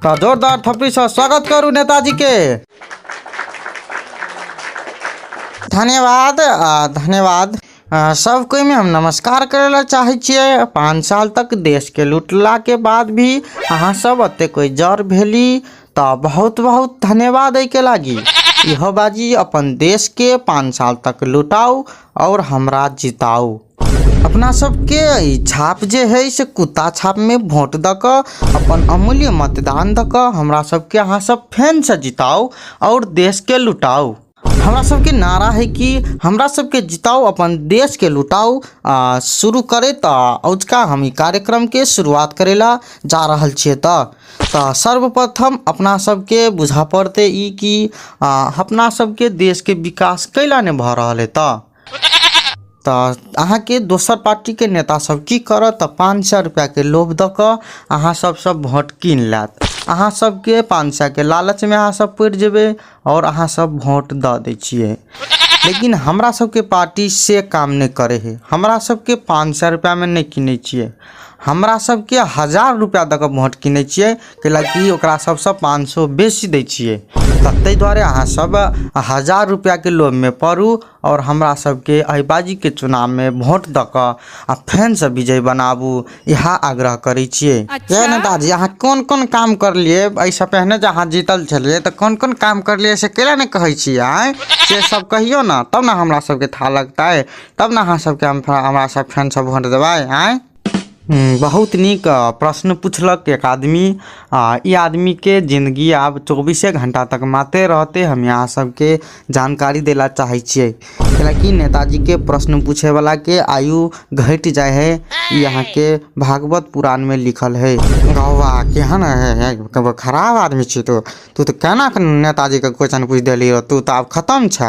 तो जोरदार थपड़ी से स्वागत करूँ नेताजी के। धन्यवाद धन्यवाद। सब कोई में हम नमस्कार करेला चाहे छिए। 5 साल तक देश के लूटला के बाद भी अहाँ सब अते कोई जर भेली तो बहुत बहुत धन्यवाद के लागी। यह बाजी अपन देश के 5 साल तक लुटाओ और हमरा जिताओ। अपना सबके छाप जे है से कुत्ता छाप में वोट दक अपन अमूल्य मतदान दक हमरा सबके अहाँ सब फेन से जिताओ और देश के लुटाओ। हमरा सबके नारा है कि हमरा सबके जिताओ अपन देश के लुटाओ। शुरू करे तो औजका हम कार्यक्रम के शुरुआत करेला जा रहल छिए। तो सर्वप्रथम अपना सबके बुझा पड़ते ई कि अपना सबके देश के विकास कैला ने भ रहल है। तो अहाँ के दोसर पार्टी के नेता सब की करत 500 रुपया के लोभ दक अहाँ सब वोट कीन लात। अहाँ सबके 500 के लालच में अहाँ सब पड़ जेबे और अहाँ सब वोट द दै छिए। लेकिन हमरा सबके पार्टी से काम नहीं करे है। हमरा सबके 500 रुपया में नहीं किने छिए। हमरा सबके 1000 रुपया तक वोट किने छिए कैलाकि ओकरा सबसे 500 बेसी दै छिए। तै द्वारे अहाँ सब 1000 रुपया के लोभ में पड़ू और हमरा सबके अहिबाजी के चुनाव में वोट दक आ फेन से विजय बनाबू यह आग्रह करे छिए। अच्छा? नेताजी अहाँ कौन कौन काम कर लिए ऐसा पहले जहाँ जीतल छलिए तो कौन कौन काम कर लिए से केला नहीं कहे छिए आए से सब कहियो ना तब ना हमरा सबके था लगता है तब ना अहाँ सबके हमरा सब फेन से वोट देबै आए। बहुत निक प्रश्न पूछलक एक आदमी। ये आदमी के जिंदगी अब 24 घंटा तक माते रहते हम यहाँ सबके जानकारी देला चाहे छिए। कैलाकि नेताजी के प्रश्न पूछे वाला के आयु घट जाए है यहाँ के भागवत पुराण में लिखल है। गौवा केहन है खराब आदमी छी तू तो केना नेताजी के क्वेश्चन पूछ दिली तू तो अब खत्म छ।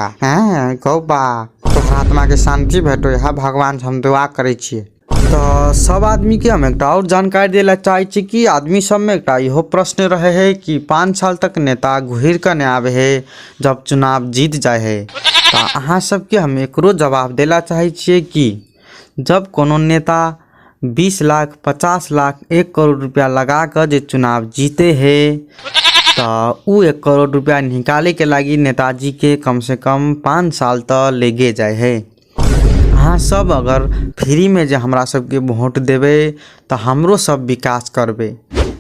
गौवा तोहर आत्मा के शांति भेटो यह भगवान से हम दुआ करे छिए। तो सब आदमी के हम एक और जानकारी देला चाहे छी कि आदमी सब में एक इहो प्रश्न रहे है कि 5 साल तक नेता घुर कर नहीं आवे है जब चुनाव जीत जाए है। तो अहाँ सबके हम एकरो जवाब देला चाहे छिए कि जब कोनो नेता 20 लाख 50 लाख 1 करोड़ रुपया लगा कर जे चुनाव जीते है तो उ 1 करोड़ रुपया निकाले के लागी नेताजी के कम से कम 5 साल तक लेगे जाए है। अहाँ सब अगर फ्री में जे हमरा सबके वोट देवे तो हमरो सब विकास करबे।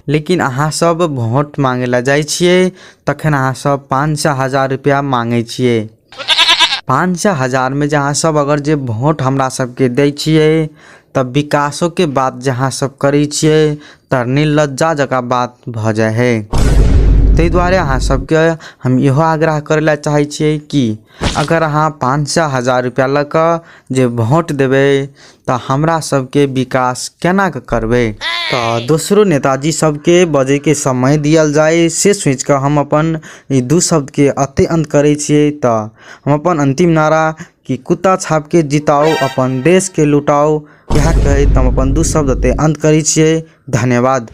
लेकिन अहाँ सब वोट मांगे ला जाए छिए तखन अहाँ सब 500,000 रुपया मांगे छिए। 500,000 में जहाँ सब अगर जे वोट हमरा सबके दे छिए तब विकासों के बात जहाँ सब करे छिए तो निर्लज्जा जका बात भ जाए है। तै द्वारे अहाँ सबके हम इहो आग्रह करेला चाहे छिए कि अगर अहाँ 500,000 रुपया लग जे वोट देवे तो हमरा सबके विकास केना करबे। तो दूसरो नेताजी सबके बजे के समय दियल जाए से सोच कर हम अपन 2 शब्द के अते अंत करे छिए। तो हम अपन अंतिम नारा कि कुत्ता छाप के जिताओ अपन देश के लुटाओ यह कहे तो हम अपन 2 शब्द अते अंत करे छिए। धन्यवाद।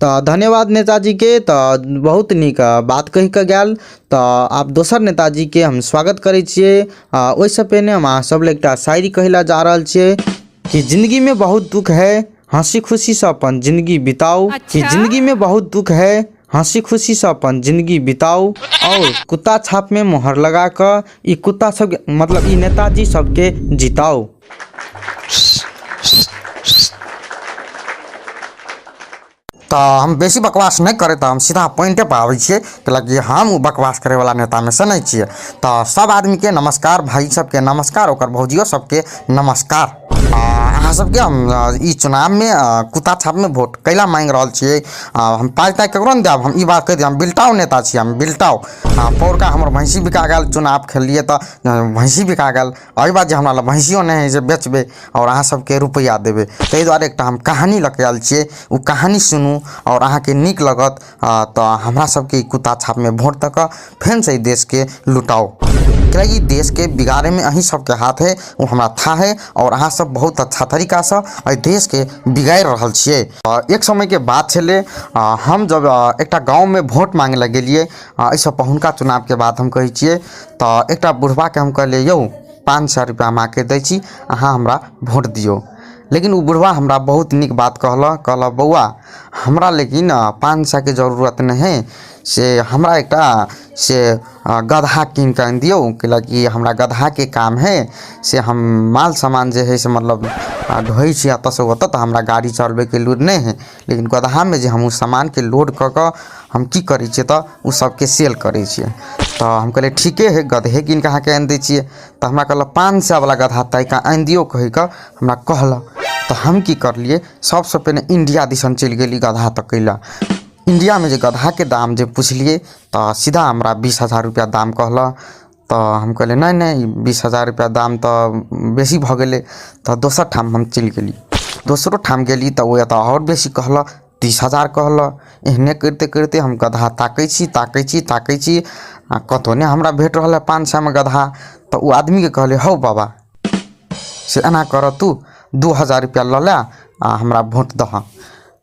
तो धन्यवाद नेताजी के। तो बहुत निक बात कही के गल। तो आप दोसर नेताजी के हम स्वागत करे छिए। वैसे पहले हम सब ले एक शायरी कहला जा रहल छिए कि जिंदगी में बहुत दुख है हंसी खुशी से अपन जिंदगी बिताओ। अच्छा? कि जिंदगी में बहुत दुख है हंसी खुशी से अपन जिंदगी बिताओ और कुत्ता छाप में मोहर लगा कर ई कुत्ता सब मतलब ई नेताजी सबके जिताओ। तो हम बेसी बकवास नहीं करे तो हम सीधा पॉइंटे पर आवे छिए कि हम बकवास करे वाला नेता में से नहीं छिए। तो सब आदमी के नमस्कार, भाई सबके नमस्कार, ओकर भौजियो सबके नमस्कार। अहाँ सबके हम ई चुनाव में कुत्ता छाप में वोट कैला मांग रहल छिए। हम पाई ककरो नहीं देब। हम ई बात कह दी हम बिल्टाओ नेता छिए। हम बिल्टाओ पौरका हमर भैंसी बिका गल चुनाव खेलिए तो भैंसी बिका गल अभी बात जे हमरा भैंसियो नहीं है जे बेचबे और अहाँ सबके रुपया देबे। तै द्वारे एक हम कहानी लग आयल छिए उ कहानी सुनू और अहाँ के निक लगत तो हमरा सबके कुत्ता छाप में वोट तक फेन से देश के लुटाओ। कि देश के बिगाड़े में अहीं सबके हाथ है वो हमरा था है और अहाँ सब बहुत अच्छा तरीका से देश के बिगाड़ रहल छिए। एक समय के बात छले हम जब एक गाँव में वोट मांगे लगे गेलिए ऐसा पहुनका चुनाव के बाद हम कहे छिए तो एक बुढ़वा के हम कहलिए यौ 500 रुपया माके दै छी अहाँ हमरा वोट दियो। लेकिन उ बुढ़वा हमरा बहुत निक बात कहला बौआ हमरा लेकिन 500 के जरूरत नहीं से हमरा एकटा से गधा कीन के आनि दियौ कि हमरा गधा के काम है से हम माल सामान जे है से मतलब ढोई छी अत से ओत तो हमरा गाड़ी चलबे के लूर नहीं है, लेकिन गधा में जे हम सामान के लोड क के हम की करै छियै तो उ सबके सेल करै छियै। तो हम कहले ठीके है गधे कीन के अहाँके आनि दै छियै। तो हमरा कहल 500 वाला गधा तैका आनि दियौ कहि के हमरा कहल। तो हम की करलिए सबसे पहले इंडिया दिसन चल गेली गधा तकै ला। इंडिया में जे गधा के दाम जे पूछलिए तो सीधा हमरा 20,000 रुपया दाम कहल। तो हम कहले नहीं 20,000 रुपया दाम तो बेसी भ गेले। तो दोसर ठाम हम चल गेली, दोसरो ठाम गेली तो वो तो और बेसी कहल 30,000 कहल। एहने करते करते हम गधा ताकै छी कतो ने हमरा भेट रहा 500 में गधा। तो वो आदमी के कहले हौ बाबा से एना कर तू 2,000 रुपया ल ला आ हमरा वोट दह।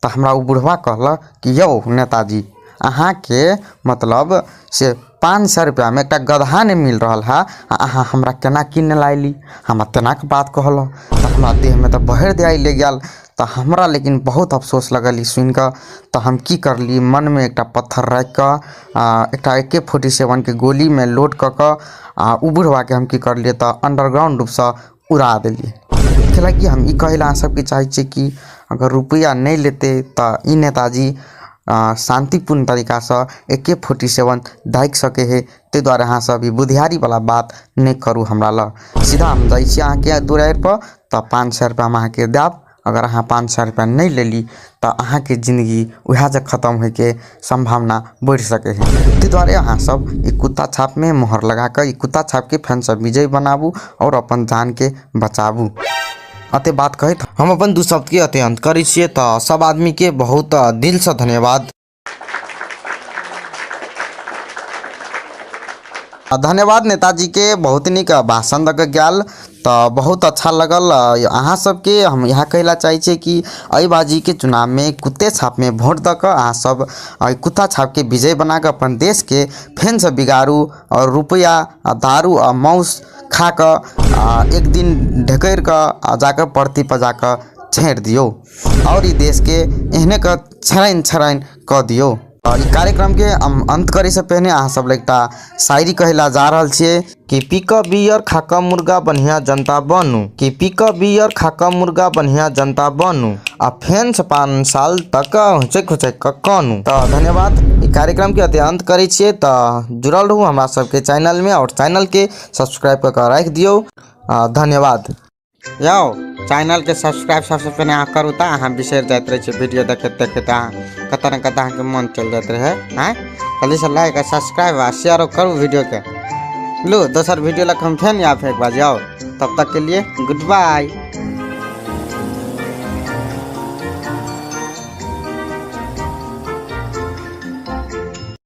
तो हमरा उ बुढ़वा कहल कि यौ नेताजी अहाँ के मतलब से 500 रुपया में एक गधा नहीं मिल रहा है अहाँ हमरा केना किने लाइली, हमरा तेना के बात कहल। तो हमरा देह में तो बहर दे ले गया। तो हमरा लेकिन बहुत अफसोस लगल ई सुन के। तो हम की करली मन में एक पत्थर रख के एक AK-47 के गोली में लोड क के उ बुढ़वा के हम की करलिए तो अंडरग्राउंड रूप से उड़ा दिलिए। कि हम ई कहे अहाँ सबके चाहे छे कि अगर रुपया नहीं लेते तो ई नेताजी शांतिपूर्ण तरीका से AK-47 दाइक सके है। ते द्वारा अहाँ सब ई बुधियारी वाला बात नहीं करू हमरा ला। सीधा हम जाइ छी अहाँ के दुआर पर तो 500 रुपया हम अहाँ के देब। अगर अहाँ 500 रुपया नहीं लेली तो अहाँ के जिंदगी वह जे खत्म होय के संभावना बढ़ सके है। ते द्वारा अहाँ सब ई कुत्ता छाप में मोहर लगा कर ई कुत्ता छाप के फैन सब विजय बनाबू और अपन जान के बचाबू। अते बात कहे हम अपन 2 शब्द के अते अंत करै छियै। तो सब आदमी के बहुत दिल से धन्यवाद। धन्यवाद नेताजी के बहुत निक भाषण दे गेल। तो बहुत अच्छा लगल अहाँ सबके। हम यहाँ कहला चाहे छे कि एहि बाजी के चुनाव में कुत्ते छाप में वोट द के अहाँ सब कुत्ता छाप के विजय बना के अपन देश के फेन से बिगाड़ू और रुपया दारू और मौस खा कर एक दिन ढकेर कर जाकर परती पर जाकर छेड़ दियो और ई देश के एहने का छराइन क दियो। ई कार्यक्रम के अंत करे से पहले अहाँ सब एकटा शायरी कहला जा रहल छिए कि पी क बियर खा क मुर्गा बढ़िया जनता बनू, कि पी क बियर खा क मुर्गा बढ़िया जनता बनू आ फेन से 5 साल तक हुचक कानू। तो धन्यवाद। ई कार्यक्रम के अंत करे छिए। तो जुड़ल रहू हमरा सबके चैनल में और चैनल के सब्सक्राइब कर रख दियो। धन्यवाद। यो चैनल के सब्सक्राइब सबसे पहले अहाँ करू तो अहाँ बिसर जाते रहे वीडियो देखते कत न कत अहाँ के मन चल जाते रहे। जल्दी से लाइक और सब्सक्राइब और शेयर करू वीडियो के। लो दोसर वीडियो लग हम फेन यहाँ फेंक बाज जाओ। तब तक के लिए गुड बाय।